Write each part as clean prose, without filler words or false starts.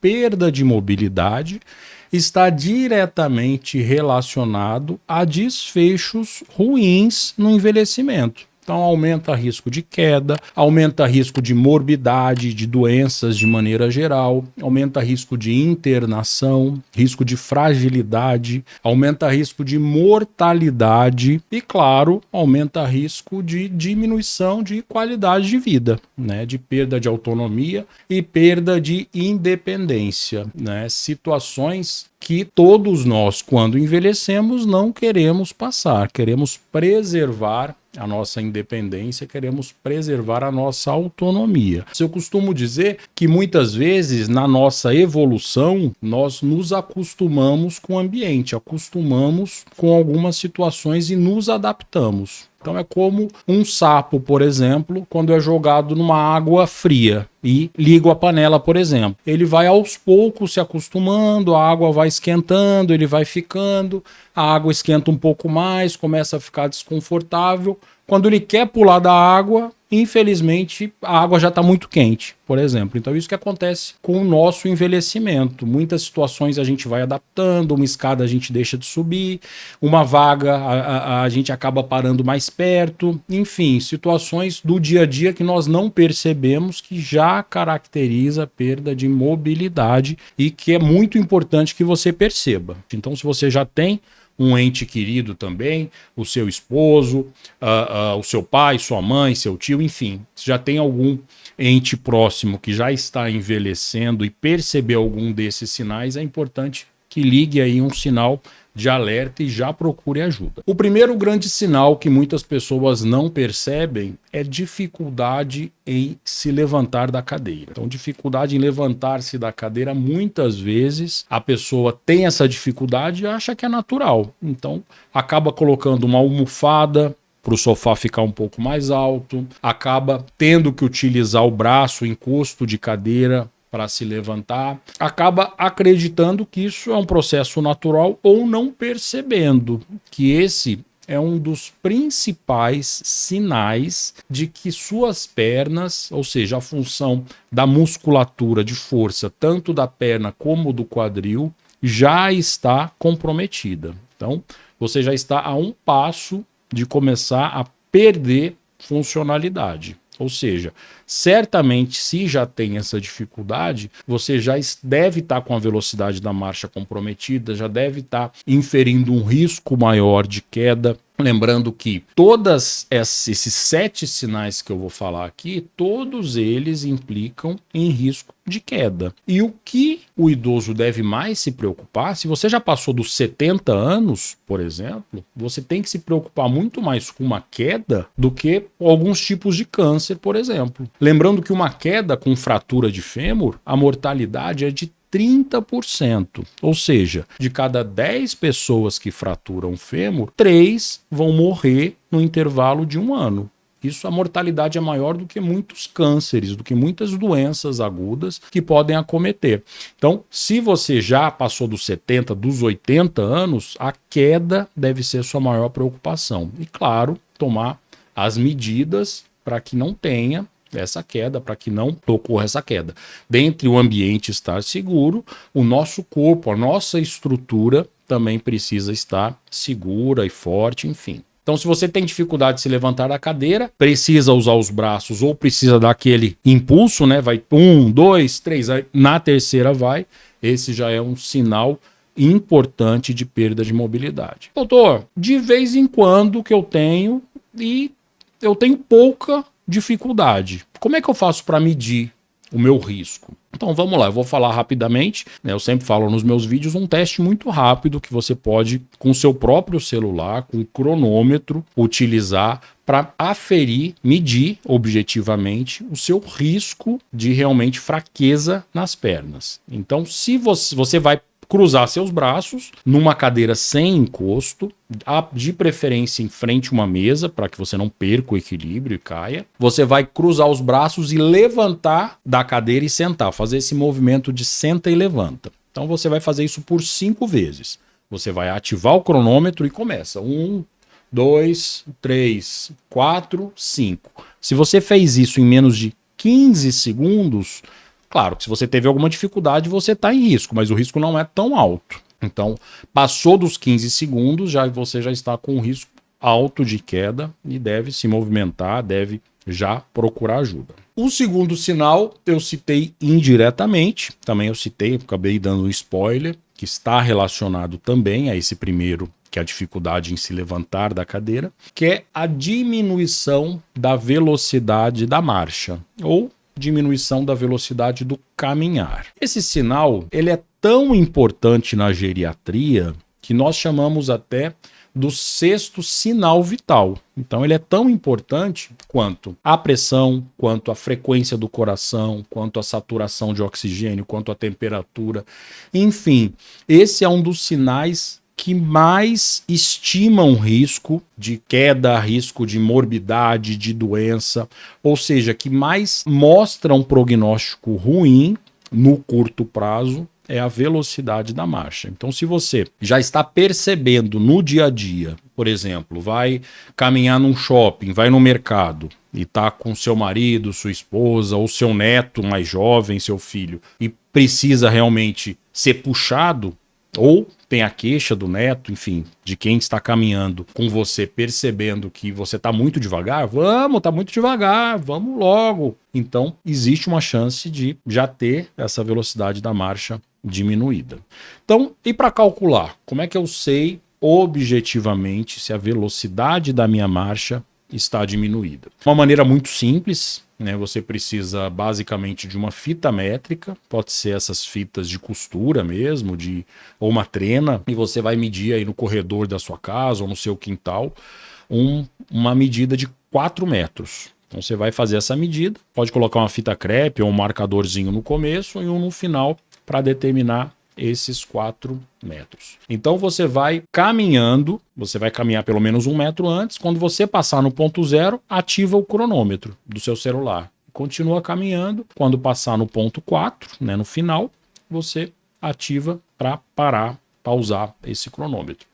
perda de mobilidade está diretamente relacionado a desfechos ruins no envelhecimento. Então aumenta risco de queda, aumenta risco de morbidade, de doenças de maneira geral, aumenta risco de internação, risco de fragilidade, aumenta risco de mortalidade e, claro, aumenta risco de diminuição de qualidade de vida, né? De perda de autonomia e perda de independência, né? Situações que todos nós, quando envelhecemos, não queremos passar, queremos preservar a nossa independência, queremos preservar a nossa autonomia. Eu costumo dizer que muitas vezes na nossa evolução nós nos acostumamos com o ambiente, acostumamos com algumas situações e nos adaptamos. Então é como um sapo, por exemplo, quando é jogado numa água fria e liga a panela, por exemplo. Ele vai aos poucos se acostumando, a água vai esquentando, ele vai ficando, a água esquenta um pouco mais, começa a ficar desconfortável. Quando ele quer pular da água, infelizmente, a água já está muito quente, por exemplo. Então, isso que acontece com o nosso envelhecimento. Muitas situações a gente vai adaptando, uma escada a gente deixa de subir, uma vaga a gente acaba parando mais perto. Enfim, situações do dia a dia que nós não percebemos que já caracteriza a perda de mobilidade e que é muito importante que você perceba. Então, se você já tem um ente querido também, o seu esposo, o seu pai, sua mãe, seu tio, enfim, se já tem algum ente próximo que já está envelhecendo e perceber algum desses sinais, é importante que ligue aí um sinal de alerta e já procure ajuda. O primeiro grande sinal que muitas pessoas não percebem é dificuldade em se levantar da cadeira. Então, dificuldade em levantar-se da cadeira, muitas vezes a pessoa tem essa dificuldade e acha que é natural. Então, acaba colocando uma almofada para o sofá ficar um pouco mais alto, acaba tendo que utilizar o braço, o encosto de cadeira para se levantar, acaba acreditando que isso é um processo natural ou não percebendo que esse é um dos principais sinais de que suas pernas, ou seja, a função da musculatura de força, tanto da perna como do quadril, já está comprometida. Então, você já está a um passo de começar a perder funcionalidade. Ou seja, certamente, se já tem essa dificuldade, você já deve estar com a velocidade da marcha comprometida, já deve estar inferindo um risco maior de queda. Lembrando que todos esses 7 sinais que eu vou falar aqui, todos eles implicam em risco de queda. E o que o idoso deve mais se preocupar, se você já passou dos 70 anos, por exemplo, você tem que se preocupar muito mais com uma queda do que alguns tipos de câncer, por exemplo. Lembrando que uma queda com fratura de fêmur, a mortalidade é de 30%, ou seja, de cada 10 pessoas que fraturam o fêmur, 3 vão morrer no intervalo de 1 ano. Isso, a mortalidade é maior do que muitos cânceres, do que muitas doenças agudas que podem acometer. Então, se você já passou dos 70, dos 80 anos, a queda deve ser sua maior preocupação. E, claro, tomar as medidas para que não tenha essa queda, para que não ocorra essa queda. Dentre o ambiente estar seguro, o nosso corpo, a nossa estrutura também precisa estar segura e forte, enfim. Então, se você tem dificuldade de se levantar da cadeira, precisa usar os braços ou precisa dar aquele impulso, né? Vai 1, 2, 3, na terceira vai. Esse já é um sinal importante de perda de mobilidade. Doutor, de vez em quando que eu tenho pouca dificuldade. Como é que eu faço para medir o meu risco? Então vamos lá, eu vou falar rapidamente, né? Eu sempre falo nos meus vídeos um teste muito rápido que você pode, com o seu próprio celular, com o cronômetro, utilizar para aferir, medir objetivamente o seu risco de realmente fraqueza nas pernas. Então, se você vai cruzar seus braços numa cadeira sem encosto, de preferência em frente a uma mesa, para que você não perca o equilíbrio e caia. Você vai cruzar os braços e levantar da cadeira e sentar, fazer esse movimento de senta e levanta. Então você vai fazer isso por 5 vezes. Você vai ativar o cronômetro e começa. 1, 2, 3, 4, 5. Se você fez isso em menos de 15 segundos, Claro que se você teve alguma dificuldade, você está em risco, mas o risco não é tão alto. Então, passou dos 15 segundos, você já está com um risco alto de queda e deve se movimentar, deve já procurar ajuda. O segundo sinal eu citei indiretamente, também eu citei, acabei dando um spoiler, que está relacionado também a esse primeiro, que é a dificuldade em se levantar da cadeira, que é a diminuição da velocidade da marcha, ou diminuição da velocidade do caminhar. Esse sinal, ele é tão importante na geriatria que nós chamamos até do sexto sinal vital. Então ele é tão importante quanto a pressão, quanto a frequência do coração, quanto a saturação de oxigênio, quanto a temperatura. Enfim, esse é um dos sinais que mais estimam risco de queda, risco de morbidade, de doença, ou seja, que mais mostra um prognóstico ruim no curto prazo é a velocidade da marcha. Então, se você já está percebendo no dia a dia, por exemplo, vai caminhar num shopping, vai no mercado e está com seu marido, sua esposa ou seu neto mais jovem, seu filho, e precisa realmente ser puxado, ou tem a queixa do neto, enfim, de quem está caminhando com você, percebendo que você está muito devagar, está muito devagar, vamos logo. Então, existe uma chance de já ter essa velocidade da marcha diminuída. Então, e para calcular, como é que eu sei objetivamente se a velocidade da minha marcha está diminuída? Uma maneira muito simples, né? Você precisa basicamente de uma fita métrica, pode ser essas fitas de costura mesmo, ou uma trena, e você vai medir aí no corredor da sua casa ou no seu quintal uma medida de 4 metros. Então você vai fazer essa medida, pode colocar uma fita crepe ou um marcadorzinho no começo e um no final para determinar esses 4 metros. Então você vai caminhando, você vai caminhar pelo menos 1 metro antes. Quando você passar no ponto zero, ativa o cronômetro do seu celular. Continua caminhando. Quando passar no ponto 4, né, no final, você ativa para pausar esse cronômetro.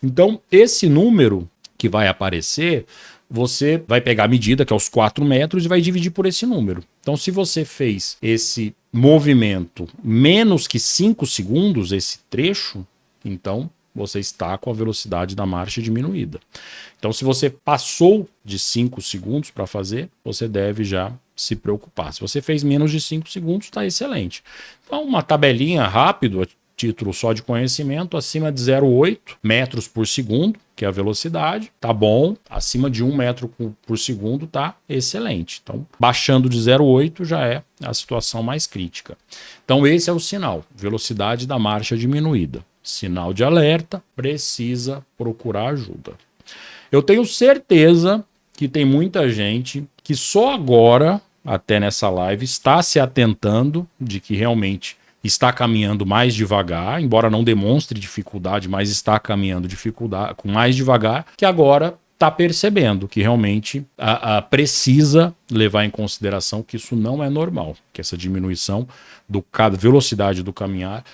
Então esse número que vai aparecer, você vai pegar a medida, que é os 4 metros, e vai dividir por esse número. Então se você fez esse movimento menos que 5 segundos, esse trecho, então você está com a velocidade da marcha diminuída. Então, se você passou de 5 segundos para fazer, você deve já se preocupar. Se você fez menos de 5 segundos, está excelente. Então, uma tabelinha rápida, título só de conhecimento, acima de 0,8 metros por segundo, que é a velocidade, tá bom. Acima de 1 metro por segundo tá excelente. Então, baixando de 0,8 já é a situação mais crítica. Então, esse é o sinal, velocidade da marcha diminuída. Sinal de alerta, precisa procurar ajuda. Eu tenho certeza que tem muita gente que só agora, até nessa live, está se atentando de que realmente está caminhando mais devagar, embora não demonstre dificuldade, mas está caminhando com mais devagar, que agora está percebendo que realmente precisa levar em consideração que isso não é normal, que essa diminuição da velocidade do caminhar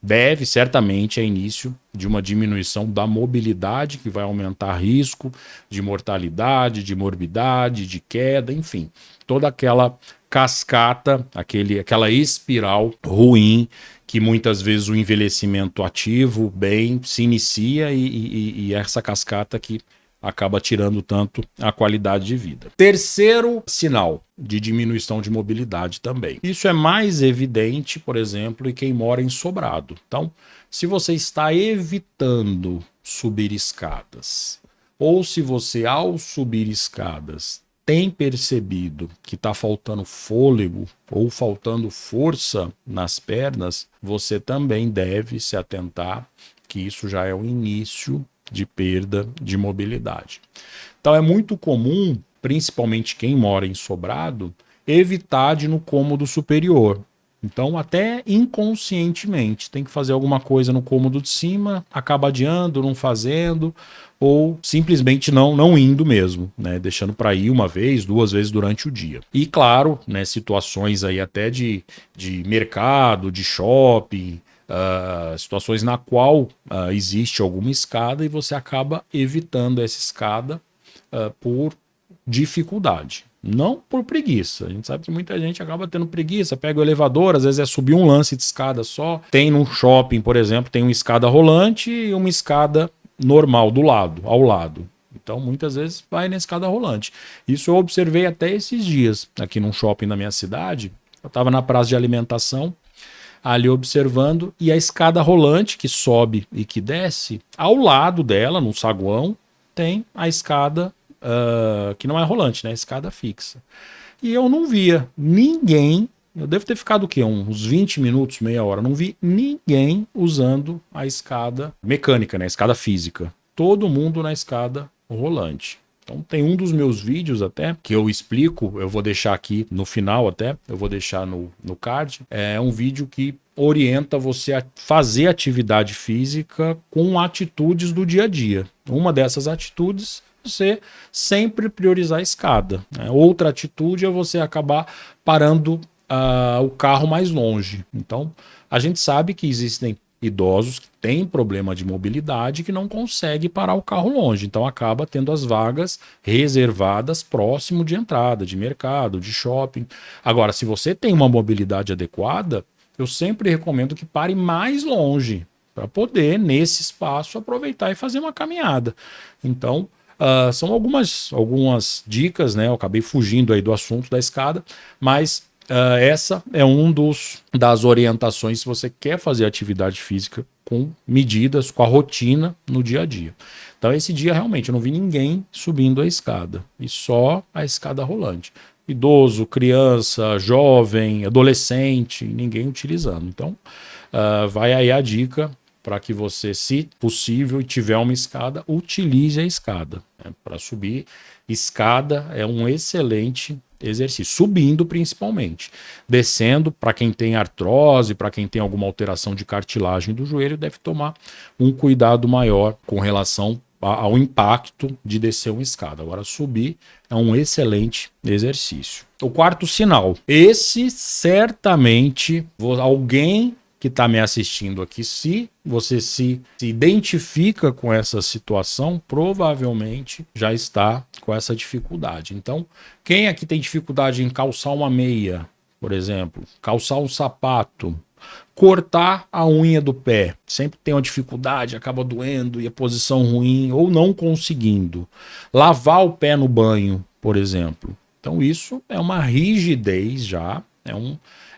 deve, certamente, é início de uma diminuição da mobilidade, que vai aumentar risco de mortalidade, de morbidade, de queda, enfim, toda aquela cascata, aquela espiral ruim que muitas vezes o envelhecimento ativo bem se inicia e essa cascata que acaba tirando tanto a qualidade de vida. Terceiro sinal de diminuição de mobilidade também. Isso é mais evidente, por exemplo, em quem mora em sobrado. Então, se você está evitando subir escadas, ou se você, ao subir escadas, tem percebido que está faltando fôlego ou faltando força nas pernas, você também deve se atentar que isso já é o início de perda de mobilidade. Então é muito comum, principalmente quem mora em sobrado, evitar de ir no cômodo superior. Então até inconscientemente tem que fazer alguma coisa no cômodo de cima, acaba adiando, não fazendo, ou simplesmente não indo mesmo, né? Deixando para ir 1 vez, 2 vezes durante o dia. E claro, né, situações aí até de mercado, de shopping, situações na qual existe alguma escada e você acaba evitando essa escada por dificuldade. Não por preguiça. A gente sabe que muita gente acaba tendo preguiça, pega o elevador, às vezes é subir um lance de escada só. Tem num shopping, por exemplo, tem uma escada rolante e uma escada normal do lado, ao lado. Então, muitas vezes vai na escada rolante. Isso eu observei até esses dias aqui num shopping da minha cidade. Eu estava na praça de alimentação, ali observando, e a escada rolante que sobe e que desce, ao lado dela, no saguão, tem a escada que não é rolante, né? Escada fixa. E eu não via ninguém, eu devo ter ficado o quê? Uns 20 minutos, meia hora, não vi ninguém usando a escada mecânica, né? Escada física. Todo mundo na escada rolante. Então tem um dos meus vídeos até, que eu explico, eu vou deixar aqui no final até, eu vou deixar no card, é um vídeo que orienta você a fazer atividade física com atitudes do dia a dia. Uma dessas atitudes você sempre priorizar a escada, né? Outra atitude é você acabar parando o carro mais longe. Então, a gente sabe que existem idosos que têm problema de mobilidade que não conseguem parar o carro longe. Então, acaba tendo as vagas reservadas próximo de entrada, de mercado, de shopping. Agora, se você tem uma mobilidade adequada, eu sempre recomendo que pare mais longe para poder, nesse espaço, aproveitar e fazer uma caminhada. Então, são algumas dicas, né? Eu acabei fugindo aí do assunto da escada, mas essa é das orientações se você quer fazer atividade física com medidas, com a rotina no dia a dia. Então esse dia realmente eu não vi ninguém subindo a escada, e só a escada rolante. Idoso, criança, jovem, adolescente, ninguém utilizando. Então vai aí a dica para que você, se possível, e tiver uma escada, utilize a escada. Né? Para subir, escada é um excelente exercício, subindo principalmente. Descendo, para quem tem artrose, para quem tem alguma alteração de cartilagem do joelho, deve tomar um cuidado maior com relação ao impacto de descer uma escada. Agora, subir é um excelente exercício. O quarto sinal. Esse certamente alguém que está me assistindo aqui, se você se identifica com essa situação, provavelmente já está com essa dificuldade. Então, quem aqui tem dificuldade em calçar uma meia, por exemplo, calçar um sapato, cortar a unha do pé, sempre tem uma dificuldade, acaba doendo e a posição ruim, ou não conseguindo. Lavar o pé no banho, por exemplo. Então, isso é uma rigidez já,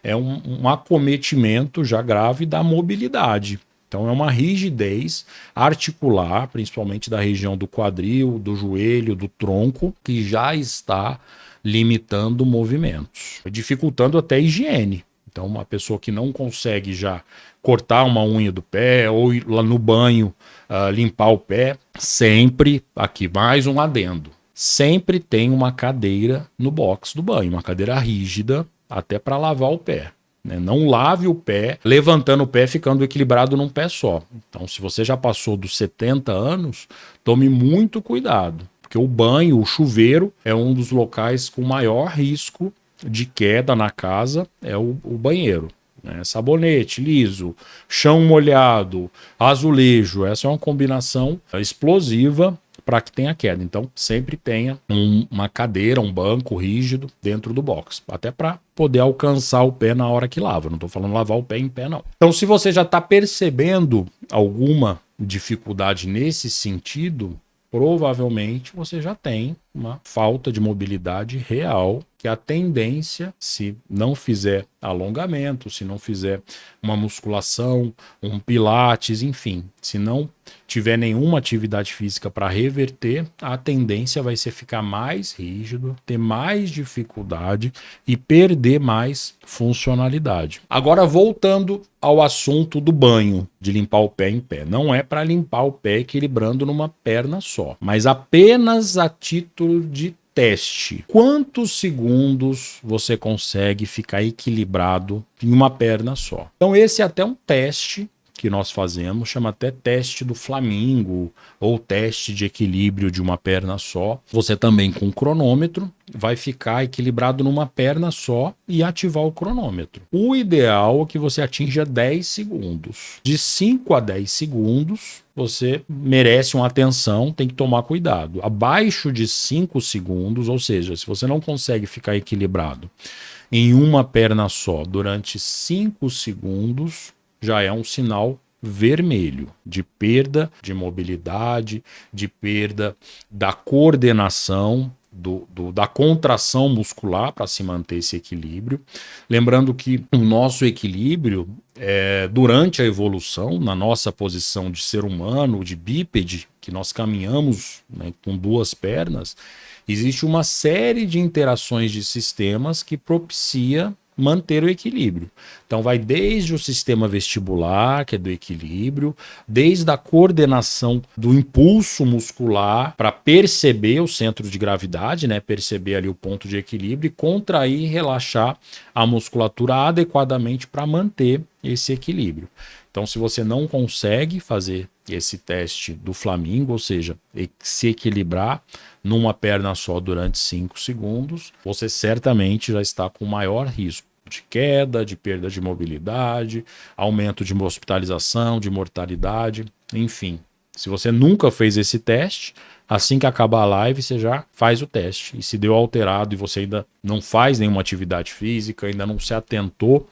é um acometimento já grave da mobilidade. Então é uma rigidez articular, principalmente da região do quadril, do joelho, do tronco, que já está limitando movimentos, dificultando até a higiene. Então uma pessoa que não consegue já cortar uma unha do pé ou ir lá no banho limpar o pé, sempre, aqui mais um adendo, sempre tem uma cadeira no box do banho, uma cadeira rígida, até para lavar o pé. Né? Não lave o pé levantando o pé, ficando equilibrado num pé só. Então, se você já passou dos 70 anos, tome muito cuidado, porque o banho, o chuveiro, é um dos locais com maior risco de queda na casa, é o banheiro. Né? Sabonete, liso, chão molhado, azulejo, essa é uma combinação explosiva para que tenha queda. Então, sempre tenha uma cadeira, um banco rígido dentro do box, até para poder alcançar o pé na hora que lava. Não estou falando lavar o pé em pé, não. Então, se você já está percebendo alguma dificuldade nesse sentido, provavelmente você já tem uma falta de mobilidade real, que a tendência, se não fizer alongamento, se não fizer uma musculação, um pilates, enfim, se não tiver nenhuma atividade física para reverter, a tendência vai ser ficar mais rígido, ter mais dificuldade e perder mais funcionalidade. Agora, voltando ao assunto do banho, de limpar o pé em pé. Não é para limpar o pé equilibrando numa perna só, mas apenas a título de teste. Quantos segundos você consegue ficar equilibrado em uma perna só? Então esse é até um teste que nós fazemos, chama até teste do flamingo ou teste de equilíbrio de uma perna só. Você também com cronômetro vai ficar equilibrado numa perna só e ativar o cronômetro. O ideal é que você atinja 10 segundos. De 5 a 10 segundos, você merece uma atenção, tem que tomar cuidado. Abaixo de 5 segundos, ou seja, se você não consegue ficar equilibrado em uma perna só durante 5 segundos, já é um sinal vermelho de perda de mobilidade, de perda da coordenação, da contração muscular para se manter esse equilíbrio. Lembrando que o nosso equilíbrio, durante a evolução, na nossa posição de ser humano, de bípede, que nós caminhamos, né, com duas pernas, existe uma série de interações de sistemas que propicia manter o equilíbrio. Então vai desde o sistema vestibular, que é do equilíbrio, desde a coordenação do impulso muscular para perceber o centro de gravidade, né, perceber ali o ponto de equilíbrio e contrair e relaxar a musculatura adequadamente para manter esse equilíbrio. Então, se você não consegue fazer esse teste do flamingo, ou seja, se equilibrar numa perna só durante 5 segundos, você certamente já está com maior risco de queda, de perda de mobilidade, aumento de hospitalização, de mortalidade, enfim. Se você nunca fez esse teste, assim que acabar a live, você já faz o teste. E se deu alterado e você ainda não faz nenhuma atividade física, ainda não se atentou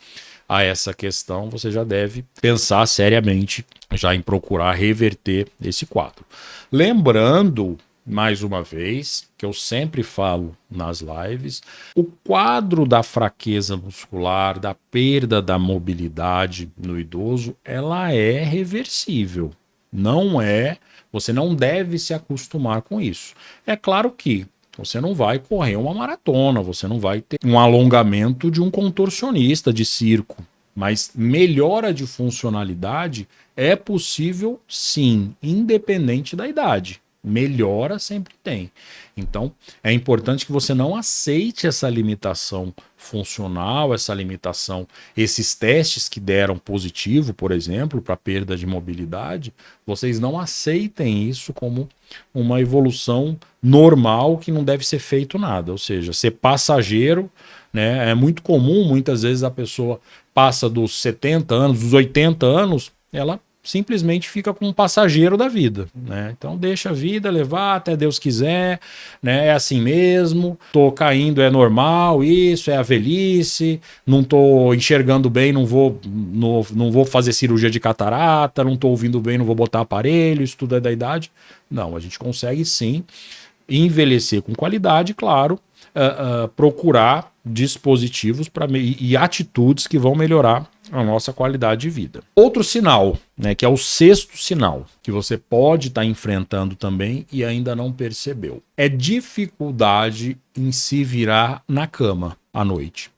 a essa questão, você já deve pensar seriamente já em procurar reverter esse quadro. Lembrando, mais uma vez, que eu sempre falo nas lives, o quadro da fraqueza muscular, da perda da mobilidade no idoso, ela é reversível. Não é, você não deve se acostumar com isso. É claro que você não vai correr uma maratona, você não vai ter um alongamento de um contorcionista de circo, mas melhora de funcionalidade é possível sim, independente da idade. Melhora sempre tem. Então, é importante que você não aceite essa limitação funcional, essa limitação, esses testes que deram positivo, por exemplo, para perda de mobilidade, vocês não aceitem isso como uma evolução normal que não deve ser feito nada. Ou seja, ser passageiro, né? É muito comum, muitas vezes a pessoa passa dos 70 anos, dos 80 anos, ela simplesmente fica com um passageiro da vida, né? Então deixa a vida levar até Deus quiser, né? É assim mesmo, tô caindo, é normal, isso é a velhice, não tô enxergando bem, não vou fazer cirurgia de catarata, não tô ouvindo bem, não vou botar aparelho, isso tudo é da idade. Não, a gente consegue sim envelhecer com qualidade, claro, procurar dispositivos e atitudes que vão melhorar a nossa qualidade de vida. Outro sinal, né, que é o sexto sinal, que você pode estar enfrentando também e ainda não percebeu, é dificuldade em se virar na cama à noite.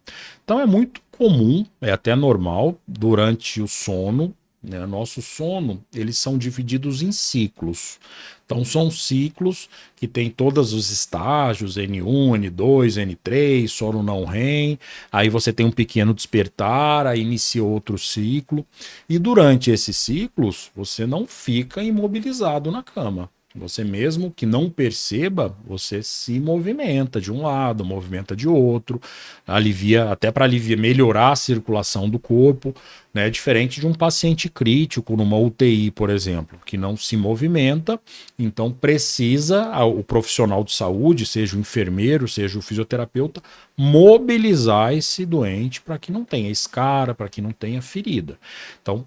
Então é muito comum, é até normal, durante o sono, né, nosso sono, eles são divididos em ciclos. Então são ciclos que tem todos os estágios, N1, N2, N3, sono não REM, aí você tem um pequeno despertar, aí inicia outro ciclo, e durante esses ciclos você não fica imobilizado na cama. Você mesmo que não perceba, você se movimenta de um lado, movimenta de outro, alivia, até para melhorar a circulação do corpo, né? Diferente de um paciente crítico numa UTI, por exemplo, que não se movimenta, então precisa o profissional de saúde, seja o enfermeiro, seja o fisioterapeuta, mobilizar esse doente para que não tenha escara, para que não tenha ferida. Então,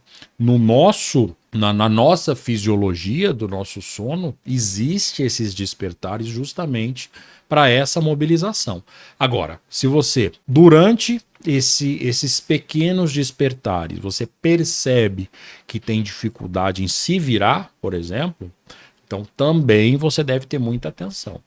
na nossa fisiologia do nosso sono, existe esses despertares justamente para essa mobilização. Agora, se você, durante esses pequenos despertares, você percebe que tem dificuldade em se virar, por exemplo, então também você deve ter muita atenção.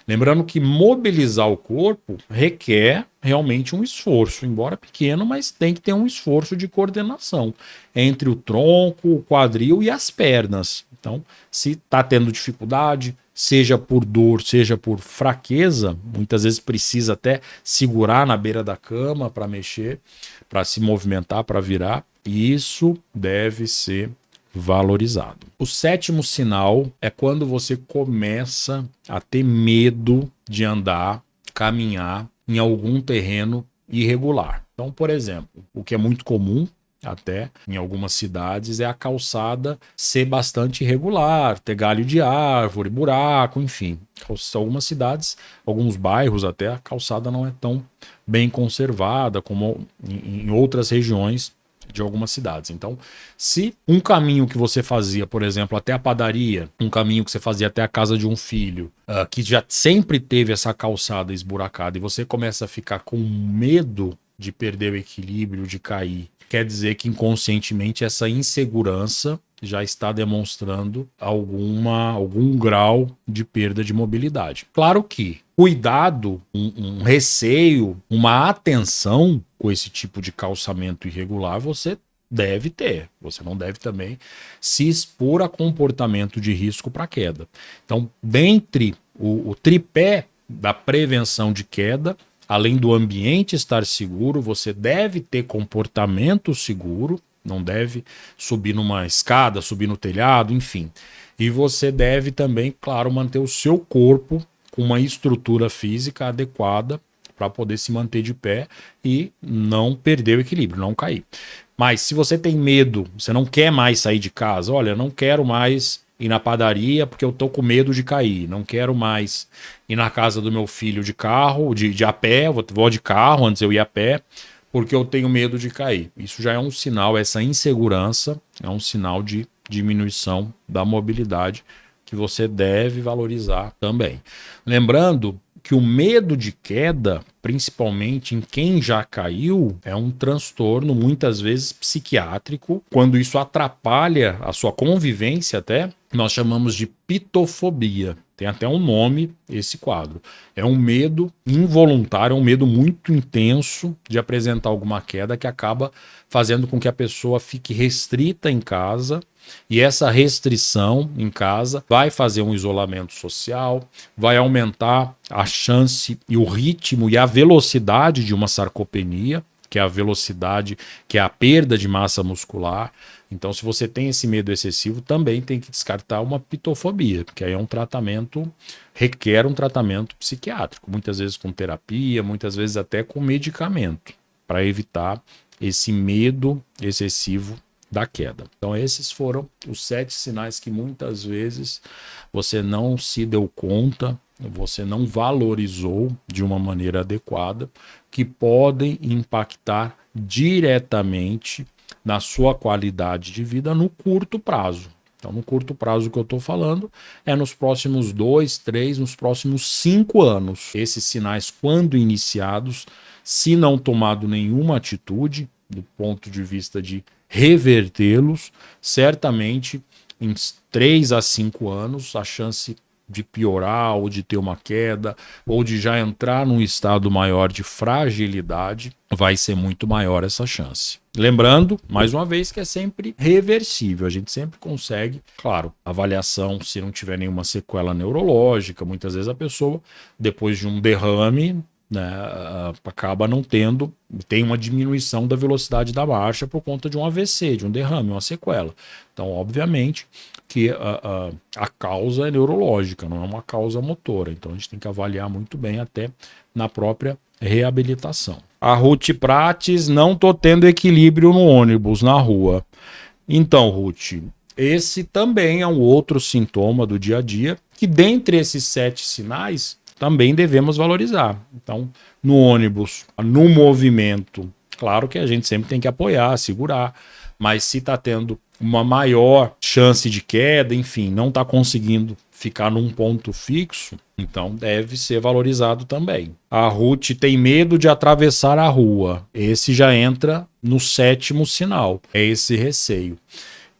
Lembrando que mobilizar o corpo requer realmente um esforço, embora pequeno, mas tem que ter um esforço de coordenação entre o tronco, o quadril e as pernas. Então, se está tendo dificuldade, seja por dor, seja por fraqueza, muitas vezes precisa até segurar na beira da cama para mexer, para se movimentar, para virar. Isso deve ser valorizado. O sétimo sinal é quando você começa a ter medo de andar, caminhar em algum terreno irregular. Então, por exemplo, o que é muito comum até em algumas cidades é a calçada ser bastante irregular, ter galho de árvore, buraco, enfim. Algumas cidades, alguns bairros até, a calçada não é tão bem conservada como em outras regiões de algumas cidades. Então, se um caminho que você fazia, por exemplo, até a padaria, um caminho que você fazia até a casa de um filho, que já sempre teve essa calçada esburacada, e você começa a ficar com medo de perder o equilíbrio, de cair, quer dizer que inconscientemente essa insegurança já está demonstrando algum grau de perda de mobilidade. Claro que cuidado, um receio, uma atenção com esse tipo de calçamento irregular você deve ter. Você não deve também se expor a comportamento de risco para queda. Então, dentre o tripé da prevenção de queda, além do ambiente estar seguro, você deve ter comportamento seguro, não deve subir numa escada, subir no telhado, enfim. E você deve também, claro, manter o seu corpo com uma estrutura física adequada para poder se manter de pé e não perder o equilíbrio, não cair. Mas se você tem medo, você não quer mais sair de casa, olha, não quero mais ir na padaria porque eu tô com medo de cair, não quero mais ir na casa do meu filho de carro, de a pé, vou de carro, antes eu ia a pé, porque eu tenho medo de cair. Isso já é um sinal, essa insegurança é um sinal de diminuição da mobilidade que você deve valorizar também. Lembrando que o medo de queda, principalmente em quem já caiu, é um transtorno muitas vezes psiquiátrico. Quando isso atrapalha a sua convivência até, nós chamamos de pitofobia. Tem até um nome esse quadro. É um medo involuntário, é um medo muito intenso de apresentar alguma queda que acaba fazendo com que a pessoa fique restrita em casa. E essa restrição em casa vai fazer um isolamento social, vai aumentar a chance e o ritmo e a velocidade de uma sarcopenia, que é a velocidade, que é a perda de massa muscular. Então, se você tem esse medo excessivo, também tem que descartar uma pitofobia, porque aí é um tratamento, requer um tratamento psiquiátrico, muitas vezes com terapia, muitas vezes até com medicamento, para evitar esse medo excessivo da queda. Então esses foram os 7 sinais que muitas vezes você não se deu conta, você não valorizou de uma maneira adequada, que podem impactar diretamente na sua qualidade de vida no curto prazo. Então, no curto prazo que eu estou falando é nos próximos 2, 3, nos próximos 5 anos. Esses sinais, quando iniciados, se não tomado nenhuma atitude, do ponto de vista de revertê-los, certamente em 3 a 5 anos a chance de piorar ou de ter uma queda ou de já entrar num estado maior de fragilidade vai ser muito maior essa chance. Lembrando, mais uma vez, que é sempre reversível, a gente sempre consegue, claro, avaliação se não tiver nenhuma sequela neurológica, muitas vezes a pessoa, depois de um derrame, né, acaba não tendo, tem uma diminuição da velocidade da marcha por conta de um AVC, de um derrame, uma sequela. Então, obviamente, que a causa é neurológica, não é uma causa motora. Então, a gente tem que avaliar muito bem até na própria reabilitação. A Ruth Prates, não tô tendo equilíbrio no ônibus, na rua. Então, Ruth, esse também é um outro sintoma do dia a dia, que dentre esses 7 sinais, também devemos valorizar. Então, no ônibus, no movimento, claro que a gente sempre tem que apoiar, segurar, mas se está tendo uma maior chance de queda, enfim, não está conseguindo ficar num ponto fixo, então deve ser valorizado também. A Ruth tem medo de atravessar a rua. Esse já entra no 7º sinal, é esse receio.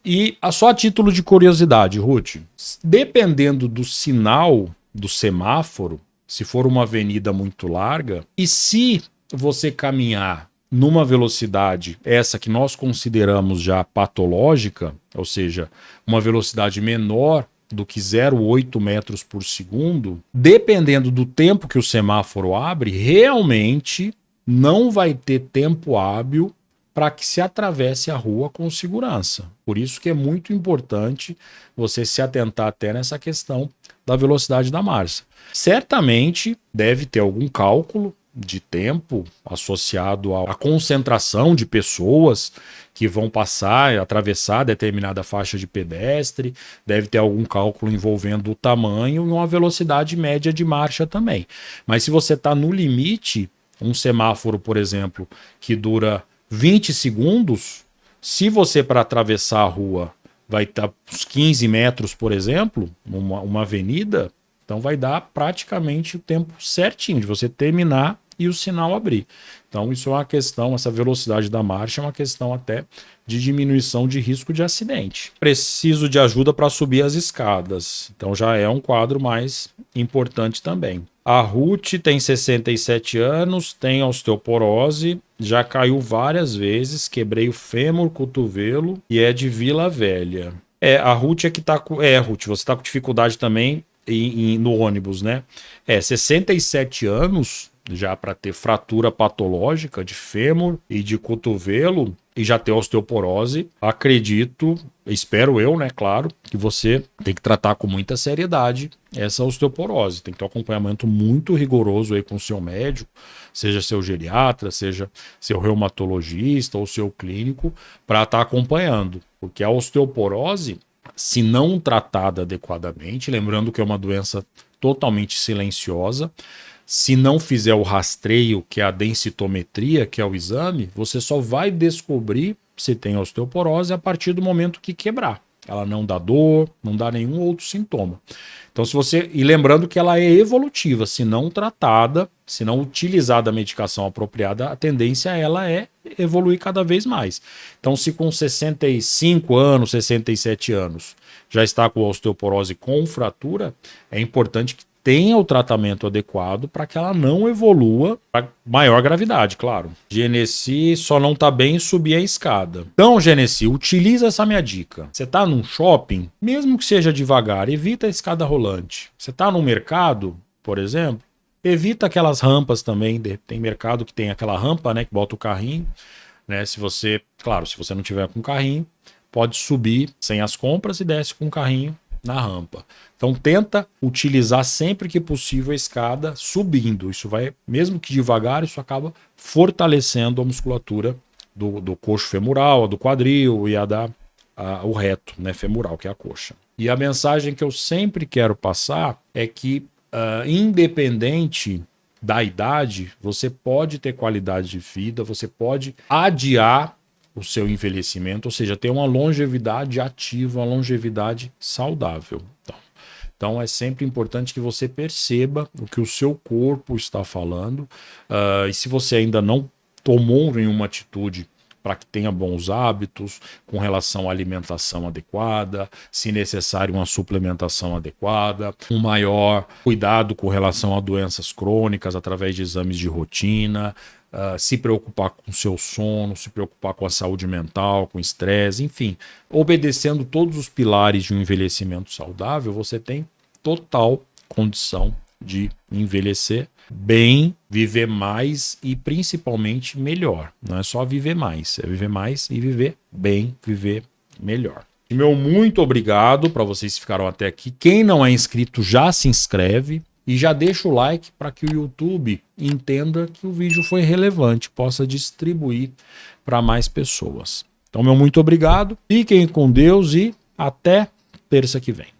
E só a título de curiosidade, Ruth, dependendo do sinal do semáforo, se for uma avenida muito larga, e se você caminhar numa velocidade, essa que nós consideramos já patológica, ou seja, uma velocidade menor do que 0,8 metros por segundo, dependendo do tempo que o semáforo abre, realmente não vai ter tempo hábil para que se atravesse a rua com segurança. Por isso que é muito importante você se atentar até nessa questão da velocidade da marcha. Certamente deve ter algum cálculo de tempo associado à concentração de pessoas que vão passar e atravessar determinada faixa de pedestre, deve ter algum cálculo envolvendo o tamanho e uma velocidade média de marcha também. Mas se você está no limite, um semáforo, por exemplo, que dura 20 segundos, se você para atravessar a rua vai estar uns 15 metros, por exemplo, uma avenida, então vai dar praticamente o tempo certinho de você terminar e o sinal abrir. Então isso é uma questão, essa velocidade da marcha é uma questão até de diminuição de risco de acidente. Preciso de ajuda para subir as escadas, então já é um quadro mais importante também. A Ruth tem 67 anos, tem osteoporose, já caiu várias vezes, quebrei o fêmur, cotovelo e é de Vila Velha. A Ruth é que tá com... Ruth, você tá com dificuldade também no ônibus, né? 67 anos já para ter fratura patológica de fêmur e de cotovelo e já ter osteoporose, acredito, espero eu, né, claro, que você tem que tratar com muita seriedade essa osteoporose. Tem que ter um acompanhamento muito rigoroso aí com o seu médico, seja seu geriatra, seja seu reumatologista ou seu clínico, para estar acompanhando. Porque a osteoporose, se não tratada adequadamente, lembrando que é uma doença totalmente silenciosa, se não fizer o rastreio, que é a densitometria, que é o exame, você só vai descobrir se tem osteoporose a partir do momento que quebrar. Ela não dá dor, não dá nenhum outro sintoma. Então, e lembrando que ela é evolutiva, se não tratada, se não utilizada a medicação apropriada, a tendência ela é evoluir cada vez mais. Então, se com 65 anos, 67 anos, já está com osteoporose com fratura, é importante que tenha o tratamento adequado para que ela não evolua para maior gravidade, claro. Genesi só não está bem em subir a escada. Então, Genesi, utiliza essa minha dica. Você está num shopping, mesmo que seja devagar, evita a escada rolante. Você está num mercado, por exemplo, evita aquelas rampas também. Tem mercado que tem aquela rampa, né, que bota o carrinho, né? Se você não tiver com carrinho, pode subir sem as compras e desce com o carrinho na rampa. Então tenta utilizar sempre que possível a escada subindo. Isso vai, mesmo que devagar, isso acaba fortalecendo a musculatura do coxo femoral, a do quadril e o reto, né, femoral, que é a coxa. E a mensagem que eu sempre quero passar é que, independente da idade, você pode ter qualidade de vida, você pode adiar o seu envelhecimento, ou seja, ter uma longevidade ativa, uma longevidade saudável. Então é sempre importante que você perceba o que o seu corpo está falando, e se você ainda não tomou nenhuma atitude para que tenha bons hábitos com relação à alimentação adequada, se necessário uma suplementação adequada, um maior cuidado com relação a doenças crônicas através de exames de rotina, se preocupar com o seu sono, se preocupar com a saúde mental, com estresse, enfim, obedecendo todos os pilares de um envelhecimento saudável, você tem total condição de envelhecer bem, viver mais e principalmente melhor. Não é só viver mais, é viver mais e viver bem, viver melhor. Meu muito obrigado para vocês que ficaram até aqui. Quem não é inscrito já se inscreve e já deixa o like para que o YouTube entenda que o vídeo foi relevante, possa distribuir para mais pessoas. Então, meu muito obrigado, fiquem com Deus e até terça que vem.